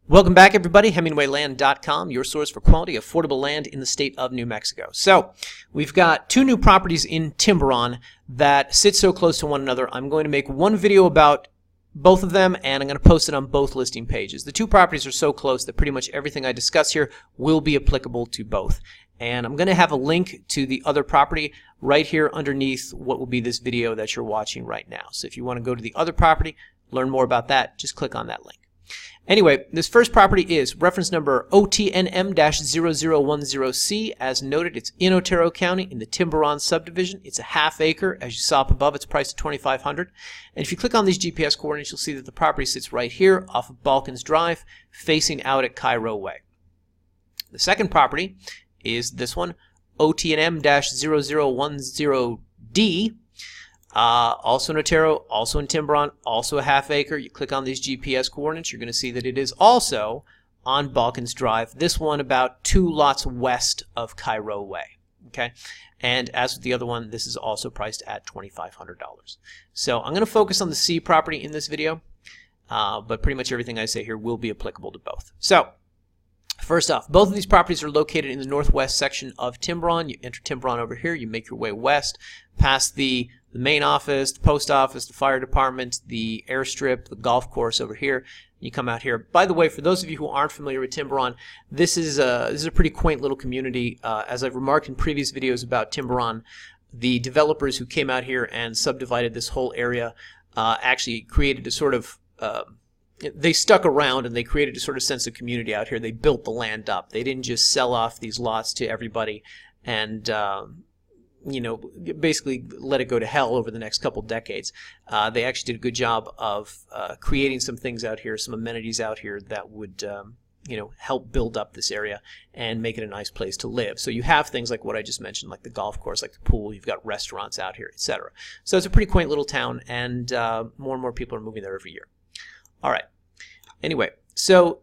Welcome back, everybody. HemingwayLand.com, your source for quality, affordable land in the state of New Mexico. So we've got two new properties in Timberon that sit so close to one another. I'm going to make one video about both of them, and I'm going to post it on both listing pages. The two properties are so close that pretty much everything I discuss here will be applicable to both. And I'm going to have a link to the other property right here underneath what will be this video that you're watching right now. So if you want to go to the other property, learn more about that, just click on that link. Anyway, this first property is reference number OTNM-0010C. As noted, it's in Otero County in the Timberon subdivision. It's a half acre. As you saw up above, it's priced at $2,500. And if you click on these GPS coordinates, you'll see that the property sits right here off of Balkans Drive, facing out at Cairo Way. The second property is this one, OTNM-0010D. Also in Otero, also in Timberon, also a half acre. You click on these GPS coordinates, you're going to see that it is also on Balkans Drive. This one about 2 lots west of Cairo Way. Okay, and as with the other one, this is also priced at $2,500. So I'm going to focus on the C property in this video, but pretty much everything I say here will be applicable to both. So first off, both of these properties are located in the northwest section of Timberon. You enter Timberon over here, you make your way west, past the main office, the post office, the fire department, the airstrip, the golf course over here. You come out here. By the way, for those of you who aren't familiar with Timberon, this is a pretty quaint little community. As I've remarked in previous videos about Timberon, the developers who came out here and subdivided this whole area actually created a sort of they stuck around and they created a sort of sense of community out here. They built the land up. They didn't just sell off these lots to everybody and you know, basically let it go to hell over the next couple decades. They actually did a good job of creating some things out here, some amenities out here that would you know, help build up this area and make it a nice place to live. So you have things like what I just mentioned, like the golf course, like the pool, you've got restaurants out here, etc. So it's a pretty quaint little town, and more people are moving there every year. All right. Anyway, so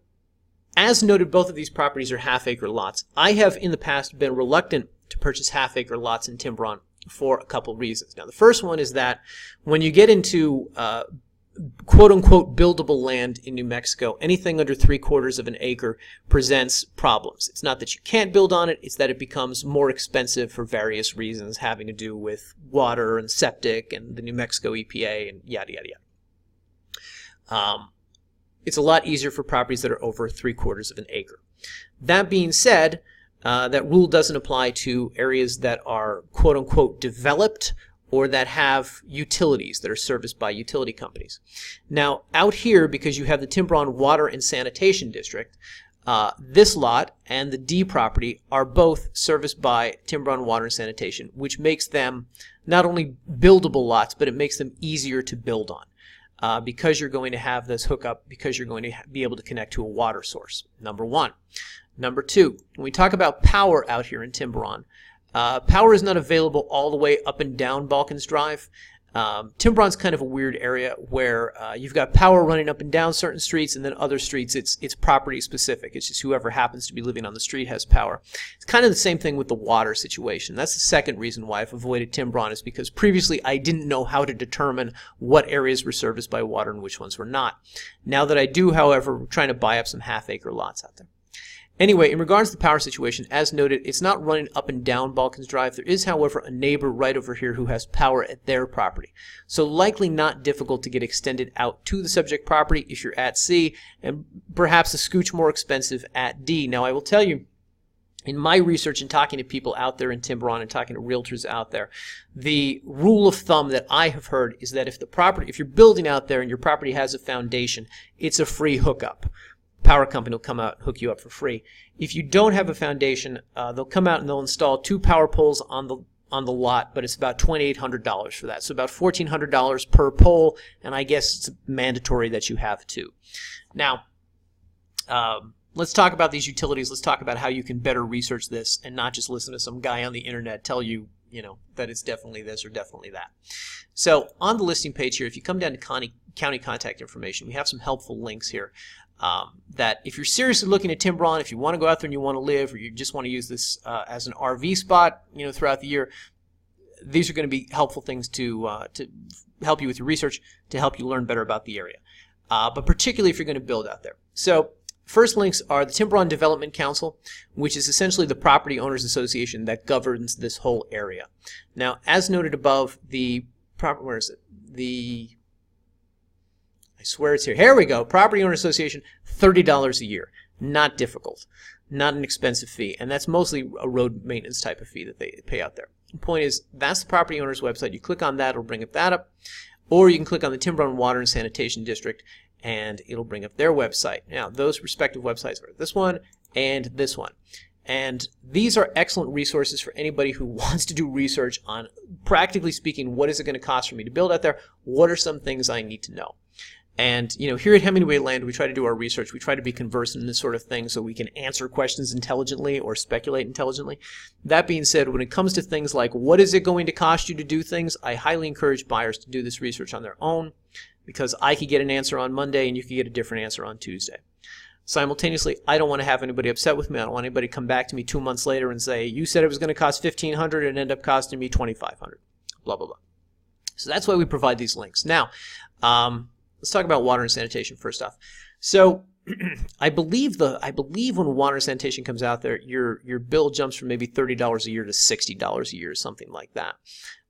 as noted, both of these properties are half-acre lots. I have in the past been reluctant to purchase half-acre lots in Timberon for a couple reasons. Now, the first one is that when you get into quote-unquote buildable land in New Mexico, anything under 3/4 of an acre presents problems. It's not that you can't build on it, it's that it becomes more expensive for various reasons having to do with water and septic and the New Mexico EPA and yada, yada, yada. It's a lot easier for properties that are over 3/4 of an acre. That being said, that rule doesn't apply to areas that are quote-unquote developed or that have utilities that are serviced by utility companies. Now, out here, because you have the Timberon Water and Sanitation District, this lot and the D property are both serviced by Timberon Water and Sanitation, which makes them not only buildable lots, but it makes them easier to build on. Because you're going to have this hookup, because you're going to be able to connect to a water source, number one. Number two, when we talk about power out here in Timberon, power is not available all the way up and down Balkans Drive. Timberon's kind of a weird area where you've got power running up and down certain streets, and then other streets it's property specific. It's just whoever happens to be living on the street has power. It's kind of the same thing with the water situation. That's the second reason why I've avoided Timberon, is because previously I didn't know how to determine what areas were serviced by water and which ones were not. Now that I do, however, we're trying to buy up some half-acre lots out there. Anyway, in regards to the power situation, as noted, it's not running up and down Balkans Drive. There is, however, a neighbor right over here who has power at their property. So likely not difficult to get extended out to the subject property if you're at C, and perhaps a scooch more expensive at D. Now, I will tell you, in my research and talking to people out there in Timberon and talking to realtors out there, the rule of thumb that I have heard is that if you're building out there and your property has a foundation, it's a free hookup. Power company will come out and hook you up for free. If you don't have a foundation, they'll come out and they'll install 2 power poles on the lot, but it's about $2,800 for that. So about $1,400 per pole, and I guess it's mandatory that you have 2. Now, let's talk about these utilities. Let's talk about how you can better research this and not just listen to some guy on the internet tell you, that it's definitely this or definitely that. So on the listing page here, if you come down to county contact information, we have some helpful links here. That if you're seriously looking at Timberon, if you want to go out there and you want to live, or you just want to use this as an RV spot, throughout the year, these are going to be helpful things to help you with your research, to help you learn better about the area. But particularly if you're going to build out there. So First links are the Timberon Development Council, which is essentially the property owners association that governs this whole area. Now, as noted above, where is it? I swear it's here. Here we go. Property owner association, $30 a year. Not difficult. Not an expensive fee. And that's mostly a road maintenance type of fee that they pay out there. The point is, that's the property owner's website. You click on that, it'll bring up that up. Or you can click on the Timberon Water and Sanitation District, and it'll bring up their website. Now, those respective websites are this one and this one. And these are excellent resources for anybody who wants to do research on, practically speaking, what is it going to cost for me to build out there? What are some things I need to know? And, you know, here at Hemingway Land, we try to do our research. We try to be conversant in this sort of thing so we can answer questions intelligently or speculate intelligently. That being said, when it comes to things like what is it going to cost you to do things, I highly encourage buyers to do this research on their own, because I could get an answer on Monday and you could get a different answer on Tuesday. Simultaneously, I don't want to have anybody upset with me. I don't want anybody to come back to me 2 months later and say, you said it was going to cost $1,500 and end up costing me $2,500. Blah, blah, blah. So that's why we provide these links. Now, let's talk about water and sanitation first off. So I believe when water and sanitation comes out there, your bill jumps from maybe $30 a year to $60 a year or something like that.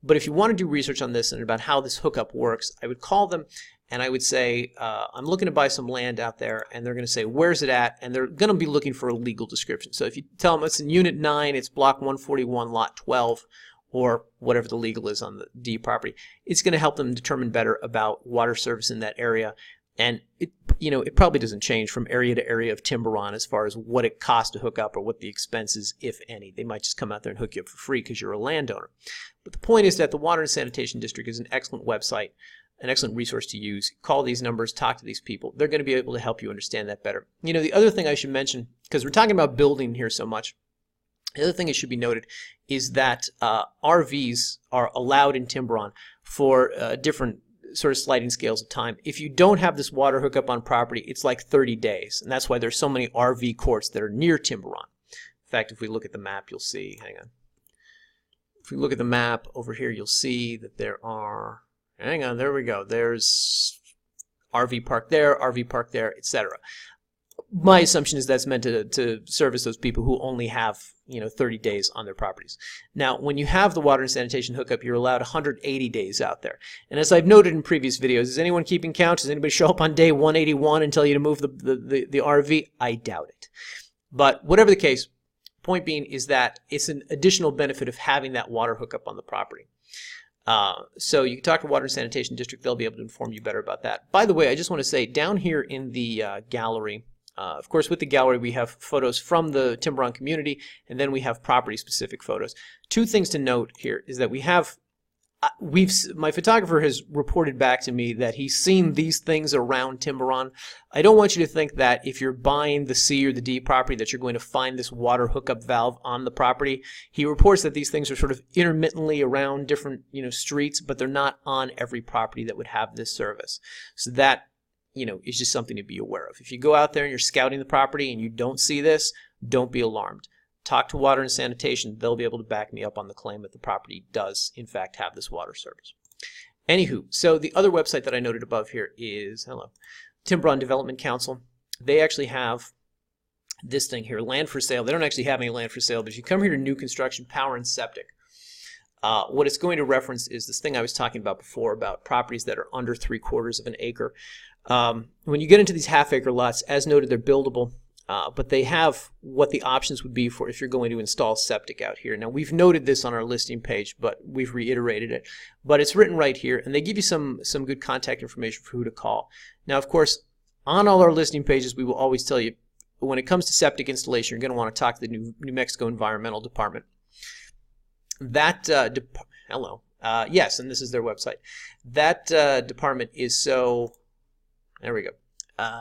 But if you want to do research on this and about how this hookup works, I would call them and I would say, I'm looking to buy some land out there, and they're going to say, where's it at? And they're going to be looking for a legal description. So if you tell them it's in Unit 9, it's Block 141, Lot 12, or whatever the legal is on the D property, it's going to help them determine better about water service in that area. And it probably doesn't change from area to area of Timberon as far as what it costs to hook up or what the expense is, if any. They might just come out there and hook you up for free because you're a landowner. But the point is that the Water and Sanitation District is an excellent website, an excellent resource to use. Call these numbers, talk to these people. They're going to be able to help you understand that better. You know, the other thing I should mention, because we're talking about building here so much, the other thing that should be noted is that RVs are allowed in Timberon for different sort of sliding scales of time. If you don't have this water hookup on property, it's like 30 days. And that's why there's so many RV courts that are near Timberon. In fact, if we look at the map, you'll see, hang on. If we look at the map over here, you'll see that there are, hang on, there we go. There's RV park there, etc. My assumption is that's meant to service those people who only have 30 days on their properties. Now, when you have the water and sanitation hookup, you're allowed 180 days out there. And as I've noted in previous videos, is anyone keeping count? Does anybody show up on day 181 and tell you to move the RV? I doubt it. But whatever the case, point being is that it's an additional benefit of having that water hookup on the property. So you can talk to Water and Sanitation District. They'll be able to inform you better about that. By the way, I just want to say, down here in the gallery, of course, with the gallery, we have photos from the Timberon community, and then we have property-specific photos. Two things to note here is that my photographer has reported back to me that he's seen these things around Timberon. I don't want you to think that if you're buying the C or the D property that you're going to find this water hookup valve on the property. He reports that these things are sort of intermittently around different streets, but they're not on every property that would have this service. So that is just something to be aware of. If you go out there and you're scouting the property and you don't see this, don't be alarmed. Talk to Water and Sanitation. They'll be able to back me up on the claim that the property does, in fact, have this water service. Anywho, so the other website that I noted above here is, Timberon Development Council. They actually have this thing here, land for sale. They don't actually have any land for sale, but if you come here to new construction, power and septic, what it's going to reference is this thing I was talking about before about properties that are under 3/4 of an acre. When you get into these half-acre lots, as noted, they're buildable, but they have what the options would be for if you're going to install septic out here. Now, we've noted this on our listing page, but we've reiterated it. But it's written right here, and they give you some good contact information for who to call. Now, of course, on all our listing pages, we will always tell you, when it comes to septic installation, you're going to want to talk to the New Mexico Environmental Department. That, yes, and this is their website. That department is so... There we go.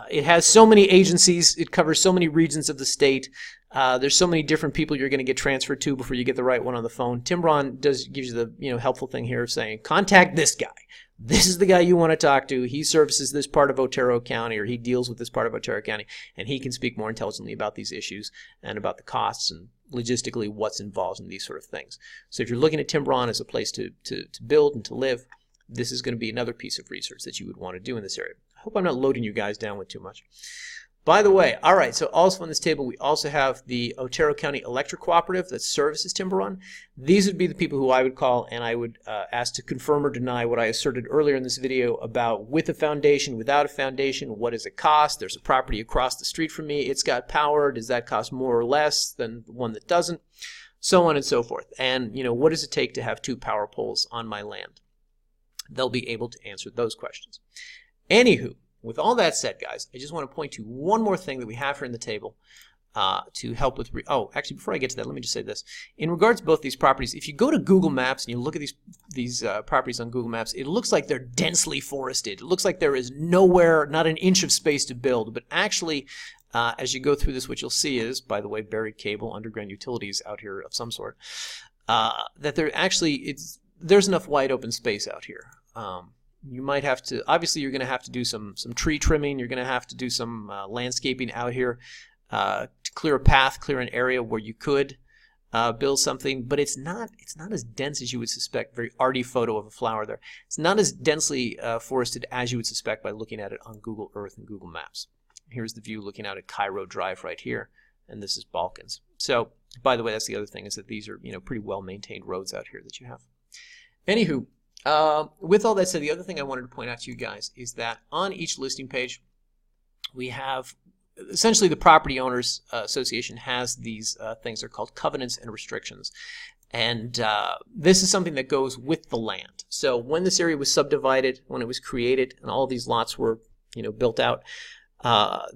It has so many agencies. It covers so many regions of the state. There's so many different people you're going to get transferred to before you get the right one on the phone. Timberon gives you the helpful thing here of saying, contact this guy. This is the guy you want to talk to. He services this part of Otero County, or he deals with this part of Otero County, and he can speak more intelligently about these issues and about the costs and logistically what's involved in these sort of things. So if you're looking at Timberon as a place to build and to live, this is going to be another piece of research that you would want to do in this area. I hope I'm not loading you guys down with too much. By the way, all right, so also on this table we also have the Otero County Electric Cooperative that services Timberon. These would be the people who I would call, and I would ask to confirm or deny what I asserted earlier in this video about with a foundation, without a foundation, what does it cost? There's a property across the street from me, it's got power, does that cost more or less than the one that doesn't? So on and so forth. And, you know, what does it take to have 2 power poles on my land? They'll be able to answer those questions. Anywho, with all that said, guys, I just want to point to one more thing that we have here in the table to help with... actually, before I get to that, let me just say this. In regards to both these properties, if you go to Google Maps and you look at these properties on Google Maps, it looks like they're densely forested. It looks like there is nowhere, not an inch of space to build. But actually, as you go through this, what you'll see is, by the way, buried cable, underground utilities out here of some sort, that there actually, there's enough wide open space out here. You might have to, obviously you're going to have to do some tree trimming, you're going to have to do some landscaping out here to clear a path, clear an area where you could build something, but it's not as dense as you would suspect. Very arty photo of a flower there. It's not as densely forested as you would suspect by looking at it on Google Earth and Google Maps. Here's the view looking out at Cairo Drive right here, and this is Balkans. So, by the way, that's the other thing, is that these are, you know, pretty well maintained roads out here that you have. Anywho, with all that said, the other thing I wanted to point out to you guys is that on each listing page, we have essentially the Property Owners Association has these things. They're called covenants and restrictions. And this is something that goes with the land. So when this area was subdivided, when it was created, and all these lots were, you know, built out,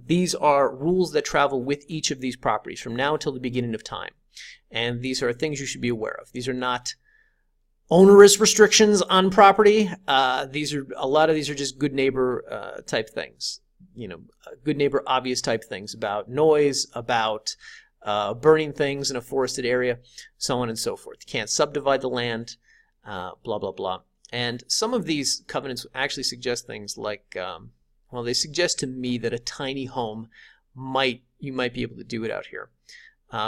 these are rules that travel with each of these properties from now until the beginning of time. And these are things you should be aware of. These are not onerous restrictions on property. A lot of these are just good neighbor type things. You know, good neighbor obvious type things about noise, about burning things in a forested area, so on and so forth. You can't subdivide the land, blah, blah, blah. And some of these covenants actually suggest things like, well, they suggest to me that a tiny home you might be able to do it out here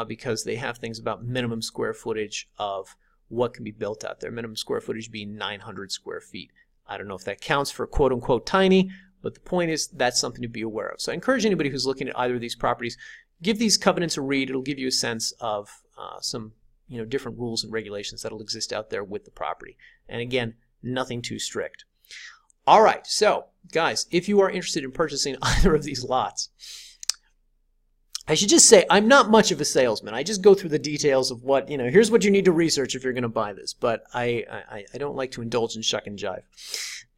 because they have things about minimum square footage of what can be built out there. Minimum square footage being 900 square feet. I don't know if that counts for quote-unquote tiny, but the point is that's something to be aware of. So I encourage anybody who's looking at either of these properties, give these covenants a read. It'll give you a sense of some, you know, different rules and regulations that'll exist out there with the property. And again, nothing too strict. All right, so guys, if you are interested in purchasing either of these lots, I should just say I'm not much of a salesman. I just go through the details of what, you know, here's what you need to research if you're going to buy this. But I don't like to indulge in shuck and jive.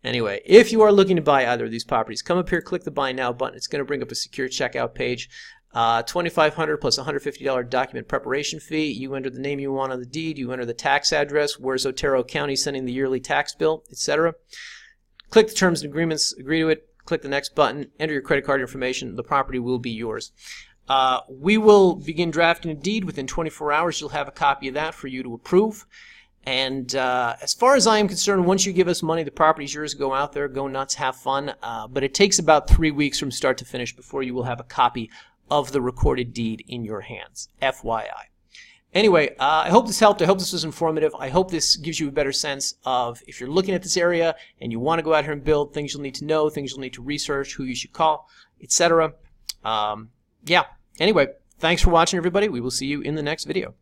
Anyway, if you are looking to buy either of these properties, come up here, click the Buy Now button. It's going to bring up a secure checkout page. $2,500 plus $150 document preparation fee. You enter the name you want on the deed. You enter the tax address. Where's Otero County sending the yearly tax bill, etc. Click the terms and agreements. Agree to it. Click the next button. Enter your credit card information. The property will be yours. We will begin drafting a deed within 24 hours. You'll have a copy of that for you to approve. And as far as I am concerned, once you give us money, the property's yours. Go out there, go nuts, have fun. But it takes about 3 weeks from start to finish before you will have a copy of the recorded deed in your hands. FYI. Anyway, I hope this helped. I hope this was informative. I hope this gives you a better sense of if you're looking at this area and you want to go out here and build, things you'll need to know, things you'll need to research, who you should call, etc. Yeah. Anyway, thanks for watching, everybody. We will see you in the next video.